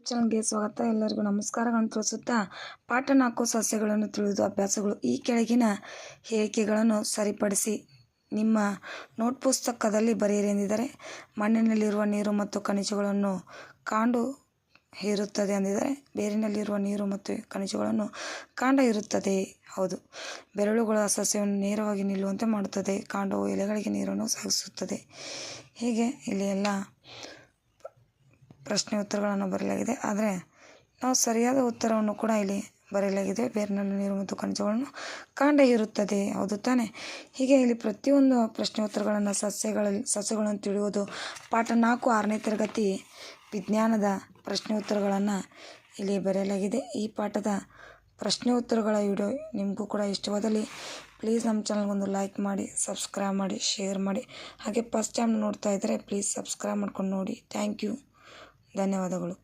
ಚಾನಲ್ಗೆ ಸ್ವಾಗತ. ಎಲ್ಲರಿಗೂ ನಮಸ್ಕಾರಗಳನ್ನು ತಿಳಿಸುತ್ತಾ ಪಾಠ 4 ಸಸ್ಯಗಳನ್ನು ತಿಳಿದು ಅಭ್ಯಾಸಗಳು. ಈ ಕೆಳಗಿನ ಹೇಳಿಕೆಗಳನ್ನು ಸರಿಪಡಿಸಿ ನಿಮ್ಮ ನೋಟ್ ಪುಸ್ತಕದಲ್ಲಿ ಬರೆಯಿರಿ ಎಂದಿದ್ದಾರೆ. ಮಣ್ಣಿನಲ್ಲಿರುವ ನೀರು ಮತ್ತು ಖನಿಜಗಳನ್ನು ಕಾಂಡ ಹೀರುತ್ತದೆ ಎಂದಿದ್ದಾರೆ. ಬೇರಿನಲ್ಲಿರುವ ನೀರು ಮತ್ತು ಖನಿಜಗಳನ್ನು ಕಾಂಡ ಹೀರುತ್ತದೆ. ಹೌದು. ಬೆರಳುಗಳು ಸಸ್ಯವನ್ನು ನೇರವಾಗಿ ನಿಲ್ಲುವಂತೆ ಮಾಡುತ್ತದೆ. ಕಾಂಡವು ಎಲೆಗಳಿಗೆ ನೀರನ್ನು ಸಾಗಿಸುತ್ತದೆ. ಹೀಗೆ ಇಲ್ಲಿ ಎಲ್ಲ ಪ್ರಶ್ನೆ ಉತ್ತರಗಳನ್ನು ಬರೆಯಲಾಗಿದೆ. ಆದರೆ ನಾವು ಸರಿಯಾದ ಉತ್ತರವನ್ನು ಕೂಡ ಇಲ್ಲಿ ಬರೆಯಲಾಗಿದೆ. ಬೇರಿನಲ್ಲಿ ನೀರು ಮತ್ತು ಖನಿಜಗಳನ್ನು ಕಾಂಡ ಹೀರುತ್ತದೆ. ಹೌದು ತಾನೆ. ಹೀಗೆ ಇಲ್ಲಿ ಪ್ರತಿಯೊಂದು ಪ್ರಶ್ನೆ ಉತ್ತರಗಳನ್ನು ಸಸ್ಯಗಳನ್ನು ತಿಳಿಯುವುದು ಪಾಠ 4 6ನೇ ತರಗತಿ ವಿಜ್ಞಾನದ ಪ್ರಶ್ನೆ ಉತ್ತರಗಳನ್ನು ಇಲ್ಲಿ ಬರೆಯಲಾಗಿದೆ. ಈ ಪಾಠದ ಪ್ರಶ್ನೆ ಉತ್ತರಗಳ ವಿಡಿಯೋ ನಿಮಗೂ ಕೂಡ ಇಷ್ಟವಾದಲ್ಲಿ ಪ್ಲೀಸ್ ನಮ್ಮ ಚಾನಲ್ಗೊಂದು ಲೈಕ್ ಮಾಡಿ, ಸಬ್ಸ್ಕ್ರೈಬ್ ಮಾಡಿ, ಶೇರ್ ಮಾಡಿ. ಹಾಗೆ ಫಸ್ಟ್ ಟೈಮ್ ನೋಡ್ತಾ ಇದ್ದರೆ ಪ್ಲೀಸ್ ಸಬ್ಸ್ಕ್ರೈಬ್ ಮಾಡ್ಕೊಂಡು ನೋಡಿ. Thank you. ಧನ್ಯವಾದಗಳು.